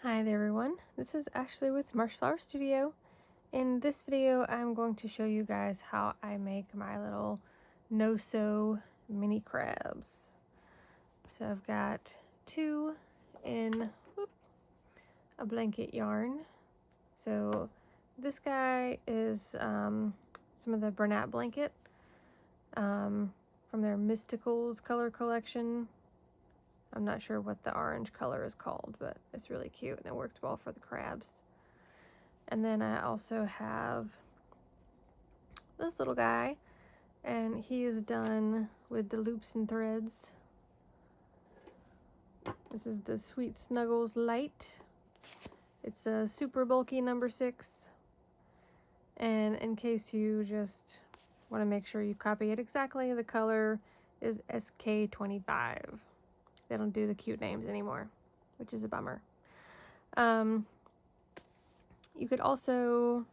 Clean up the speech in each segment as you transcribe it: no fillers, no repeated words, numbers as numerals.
Hi there everyone, this is Ashley with Marshflower Studio. In this video I'm going to show you guys how I make my little no-sew mini crabs. So I've got two in a blanket yarn. So this guy is some of the Bernat blanket from their Mysticals color collection. I'm not sure what the orange color is called, but it's really cute and it works well for the crabs. And then I also have this little guy, and he is done with the loops and threads. This is the Sweet Snuggles Light. It's a super bulky number 6. And in case you just want to make sure you copy it exactly, the color is SK25. They don't do the cute names anymore, which is a bummer. You could also,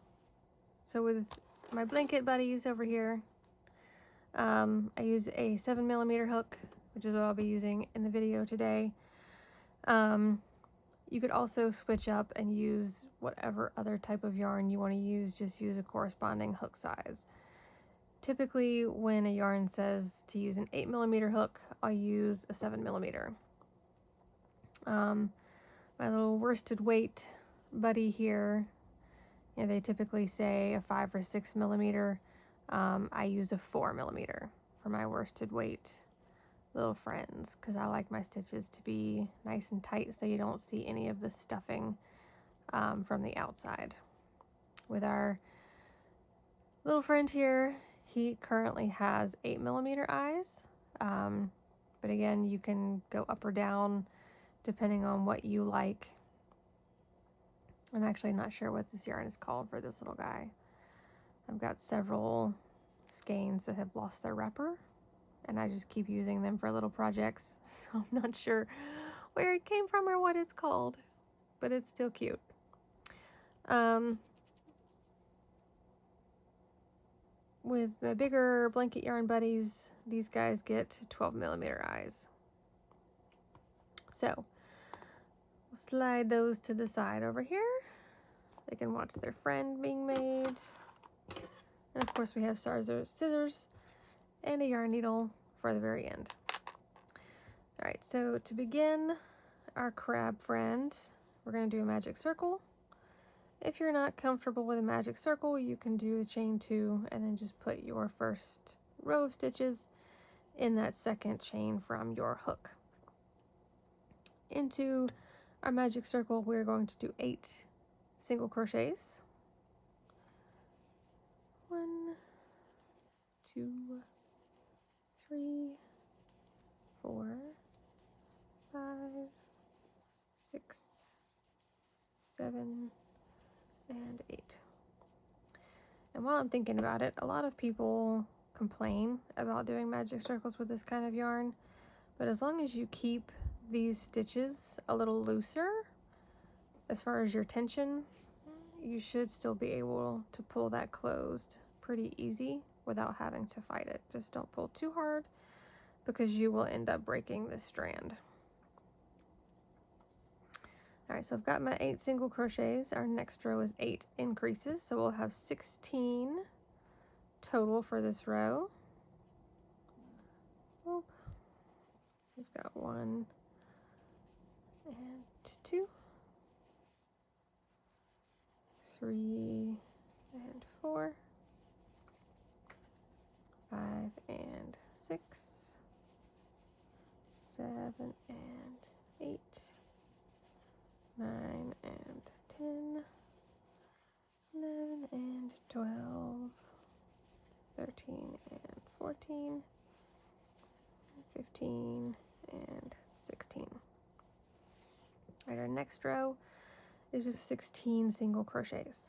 so with my blanket buddies over here, I use a 7mm hook, which is what I'll be using in the video today. You could also switch up and use whatever other type of yarn you want to use, just use a corresponding hook size. Typically, when a yarn says to use an 8mm hook, I'll use a 7mm. My little worsted weight buddy here, they typically say a 5 or 6mm. I use a 4mm for my worsted weight little friends because I like my stitches to be nice and tight so you don't see any of the stuffing from the outside. With our little friend here, he currently has 8mm eyes, but again, you can go up or down depending on what you like. I'm actually not sure what this yarn is called for this little guy. I've got several skeins that have lost their wrapper, and I just keep using them for little projects, so I'm not sure where it came from or what it's called, but it's still cute. With my bigger blanket yarn buddies, these guys get 12mm eyes. So we'll slide those to the side over here. They can watch their friend being made. And of course we have scissors and a yarn needle for the very end. All right, so to begin our crab friend, we're going to do a magic circle. If you're not comfortable with a magic circle, you can do a chain 2 and then just put your first row of stitches in that second chain from your hook. Into our magic circle, we're going to do 8 single crochets. 1, 2, 3, 4, 5, 6, 7, and 8. And while I'm thinking about it, a lot of people complain about doing magic circles with this kind of yarn, but as long as you keep these stitches a little looser as far as your tension, you should still be able to pull that closed pretty easy without having to fight it. Just don't pull too hard because you will end up breaking this strand. All right, so I've got my 8 single crochets. Our next row is 8 increases, so we'll have 16 total for this row. Oh, so we've got 1 and 2, 3 and 4, 5 and 6, 7 and 8, 9 and 10, 11 and 12, 13 and 14, 15 and 16. All right, our next row is just 16 single crochets.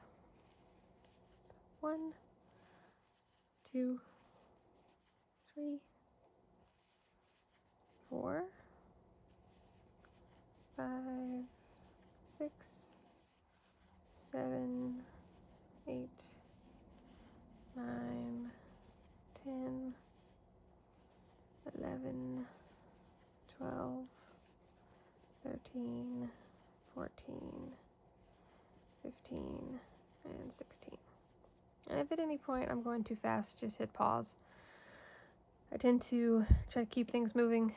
1, 2, 3, 4, 5, 6, 7, 8, 9, 10, 11, 12, 13, 14, 15, and 16. And if at any point I'm going too fast, just hit pause. I tend to try to keep things moving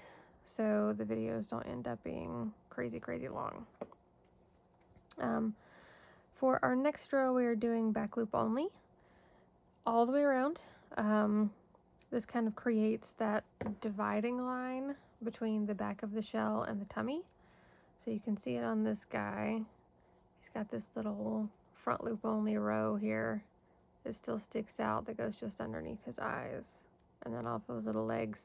so the videos don't end up being crazy long. For our next row, we are doing back loop only, all the way around. This kind of creates that dividing line between the back of the shell and the tummy. So you can see it on this guy. He's got this little front loop only row here that still sticks out that goes just underneath his eyes. And then all of those little legs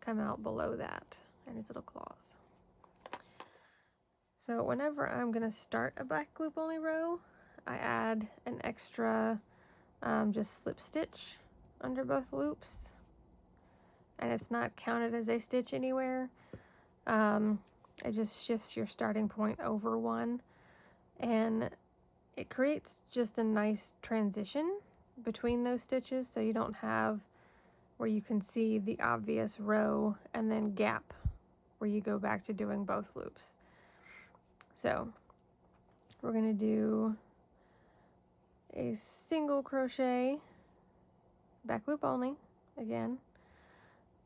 come out below that, and his little claws. So whenever I'm going to start a back loop only row, I add an extra just slip stitch under both loops, and it's not counted as a stitch anywhere. It just shifts your starting point over one, and it creates just a nice transition between those stitches, so you don't have where you can see the obvious row and then gap where you go back to doing both loops. So we're going to do a single crochet, back loop only again.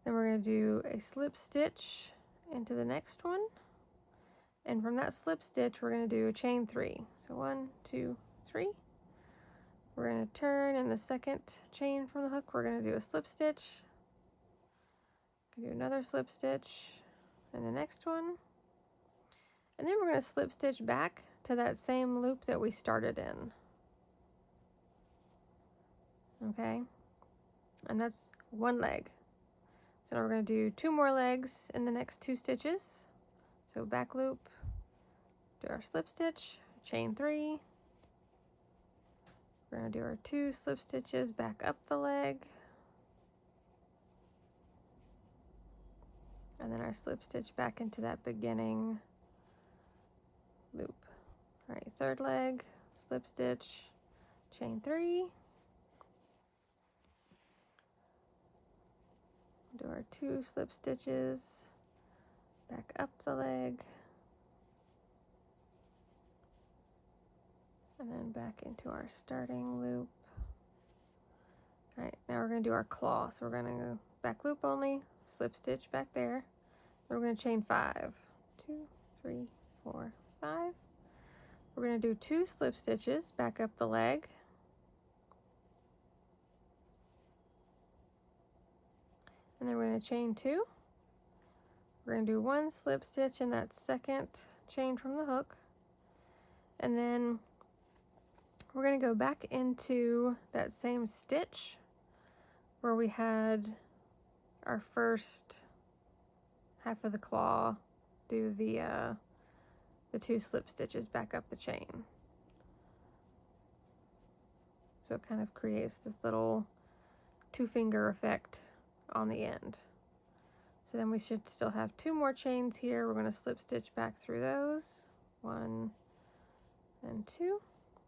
Then we're going to do a slip stitch into the next one, and from that slip stitch we're going to do a chain 3. So 1, 2, 3. We're going to turn in the second chain from the hook. We're going to do a slip stitch, do another slip stitch in the next one, and then we're going to slip stitch back to that same loop that we started in. Okay, and that's one leg. So now we're going to do 2 more legs in the next 2 stitches. So back loop, do our slip stitch, chain 3. We're going to do our 2 slip stitches back up the leg, and then our slip stitch back into that beginning loop. All right, third leg, slip stitch, chain 3. Do our 2 slip stitches back up the leg, and then back into our starting loop. All right, now we're going to do our claw. So we're going to go back loop only, slip stitch back there. Then we're going to chain 5. 2, 3, 4, 5. We're going to do 2 slip stitches back up the leg. And then we're going to chain 2. We're going to do 1 slip stitch in that second chain from the hook. And then we're going to go back into that same stitch where we had our first half of the claw, do the 2 slip stitches back up the chain. So it kind of creates this little 2-finger effect on the end. So then we should still have 2 more chains here. We're going to slip stitch back through those, 1 and 2,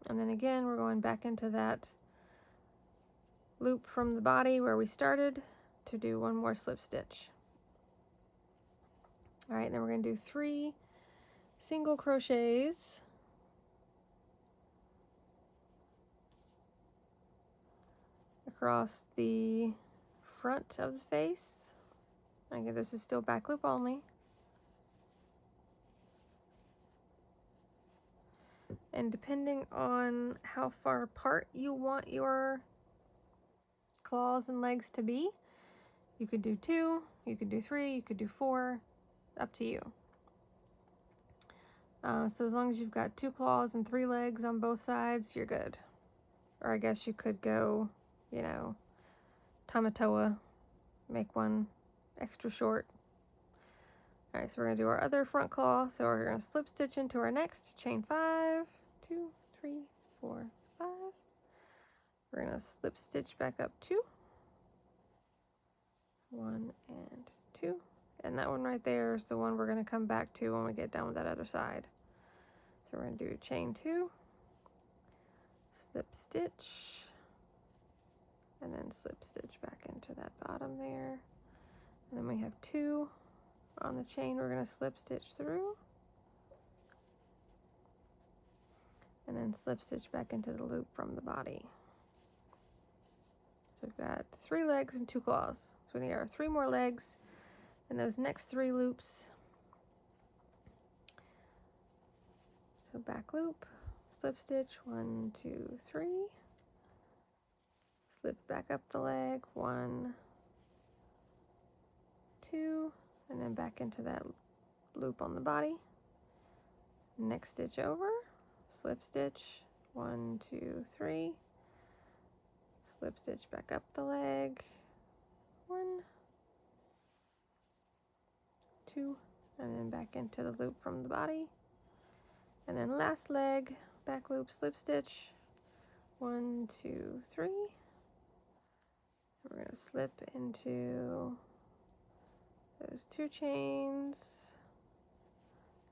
and then again we're going back into that loop from the body where we started to do 1 more slip stitch. All right, then we're going to do 3 single crochets across the front of the face. Again, this is still back loop only. And depending on how far apart you want your claws and legs to be, you could do 2, you could do 3, you could do 4, up to you. So as long as you've got 2 claws and 3 legs on both sides, you're good. Or I guess you could go, you know, tamatoa, make one extra short. All right, so we're going to do our other front claw. So we're going to slip stitch into our next, chain 5, 2, 3, 4, 5. We're going to slip stitch back up 2, 1 and 2, and that one right there is the one we're going to come back to when we get done with that other side. So we're going to do chain 2, slip stitch, and then slip stitch back into that bottom there. And then we have 2 on the chain we're going to slip stitch through. and then slip stitch back into the loop from the body. So we've got 3 legs and 2 claws. So we need our 3 more legs and those next 3 loops. So back loop, slip stitch, 1, 2, 3. Slip back up the leg, 1, 2, and then back into that loop on the body. Next stitch over, slip stitch, 1, 2, 3. Slip stitch back up the leg, 1, 2, and then back into the loop from the body. And then last leg, back loop, slip stitch, 1, 2, 3. We're going to slip into those 2 chains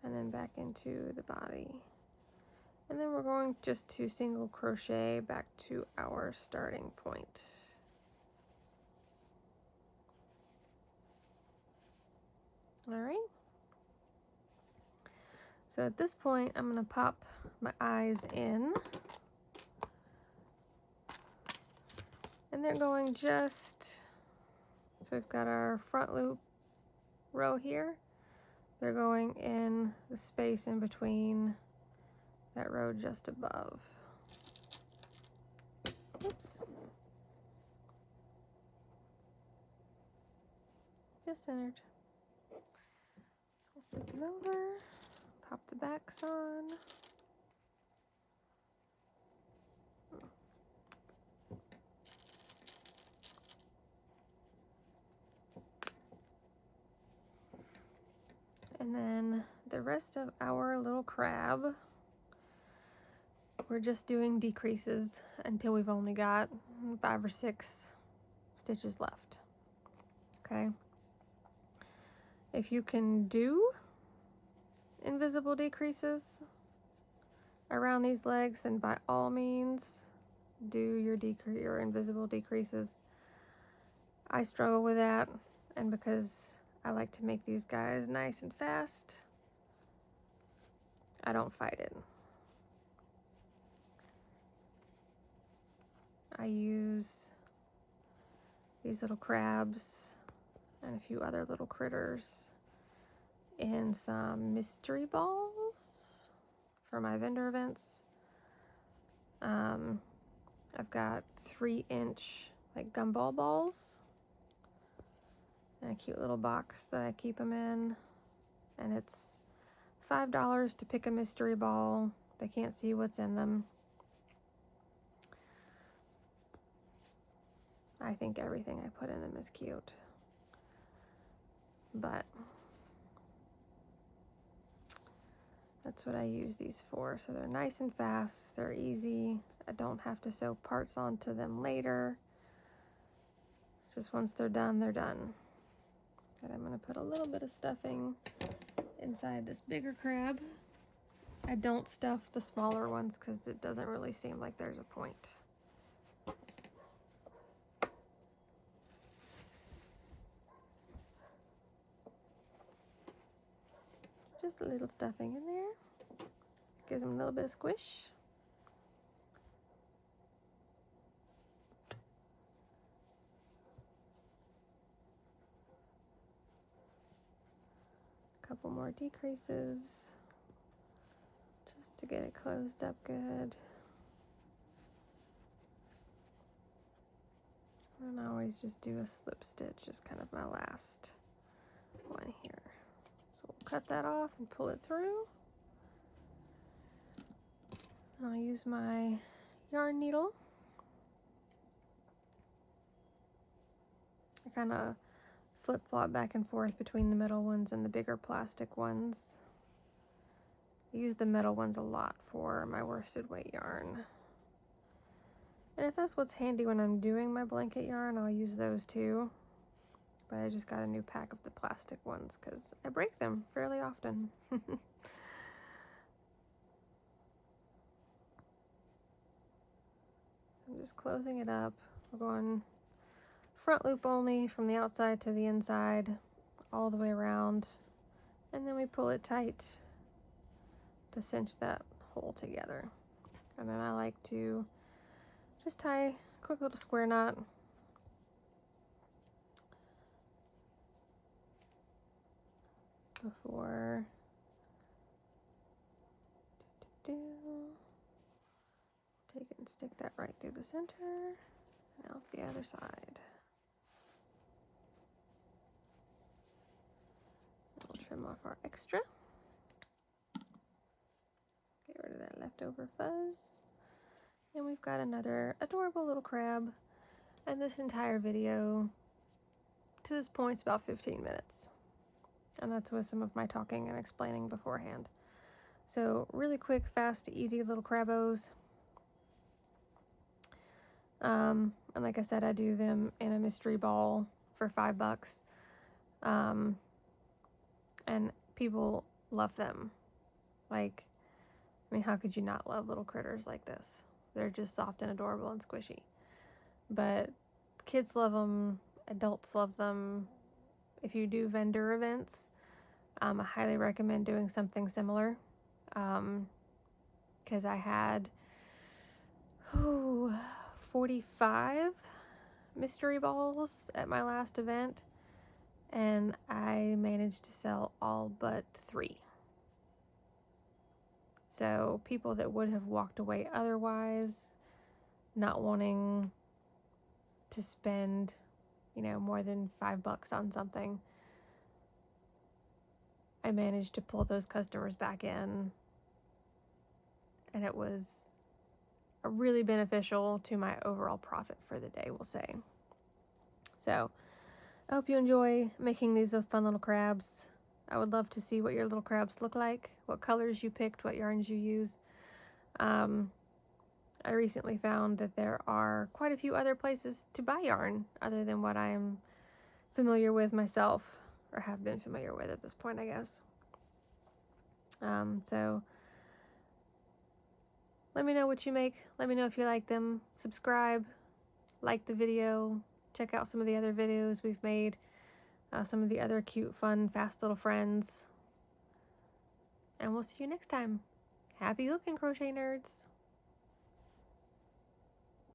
and then back into the body. And then we're going just to single crochet back to our starting point. All right. So at this point, I'm going to pop my eyes in. And they're going just, so we've got our front loop row here. They're going in the space in between that row just above. Oops. Just entered. So flip them over, pop the backs on. And then the rest of our little crab, we're just doing decreases until we've only got 5 or 6 stitches left. Okay. If you can do invisible decreases around these legs, then by all means do your invisible decreases. I struggle with that, and because I like to make these guys nice and fast, I don't fight it. I use these little crabs and a few other little critters in some mystery balls for my vendor events. I've got 3-inch like gumball balls and a cute little box that I keep them in, and it's $5 to pick a mystery ball. They can't see what's in them. I think everything I put in them is cute, but that's what I use these for. So they're nice and fast, they're easy. I don't have to sew parts onto them later. Just once they're done, they're done. And I'm going to put a little bit of stuffing inside this bigger crab. I don't stuff the smaller ones because it doesn't really seem like there's a point. Just a little stuffing in there. Gives them a little bit of squish. Couple more decreases just to get it closed up good. And I always just do a slip stitch, just kind of my last one here. So we'll cut that off and pull it through. And I'll use my yarn needle. I kind of flip-flop back and forth between the metal ones and the bigger plastic ones. I use the metal ones a lot for my worsted weight yarn. And if that's what's handy when I'm doing my blanket yarn, I'll use those too. But I just got a new pack of the plastic ones because I break them fairly often. I'm just closing it up. We're going front loop only from the outside to the inside, all the way around, and then we pull it tight to cinch that hole together. And then I like to just tie a quick little square knot. Before take it and stick that right through the center. Now the other side. We'll trim off our extra. Get rid of that leftover fuzz. And we've got another adorable little crab. And this entire video, to this point, is about 15 minutes. And that's with some of my talking and explaining beforehand. So really quick, fast, easy little crabos. And like I said, I do them in a mystery ball for $5. And people love them. Like, I mean, how could you not love little critters like this? They're just soft and adorable and squishy. But kids love them, adults love them. If you do vendor events, I highly recommend doing something similar. Because I had 45 mystery balls at my last event, and I managed to sell all but 3. So people that would have walked away otherwise, not wanting to spend, more than $5 on something, I managed to pull those customers back in, and it was really beneficial to my overall profit for the day, we'll say. So I hope you enjoy making these fun little crabs. I would love to see what your little crabs look like, what colors you picked, what yarns you use. I recently found that there are quite a few other places to buy yarn other than what I am familiar with myself, or have been familiar with at this point, I guess. So let me know what you make. Let me know if you like them. Subscribe, like the video, check out some of the other videos we've made, some of the other cute, fun, fast little friends. And we'll see you next time. Happy hooking, crochet nerds!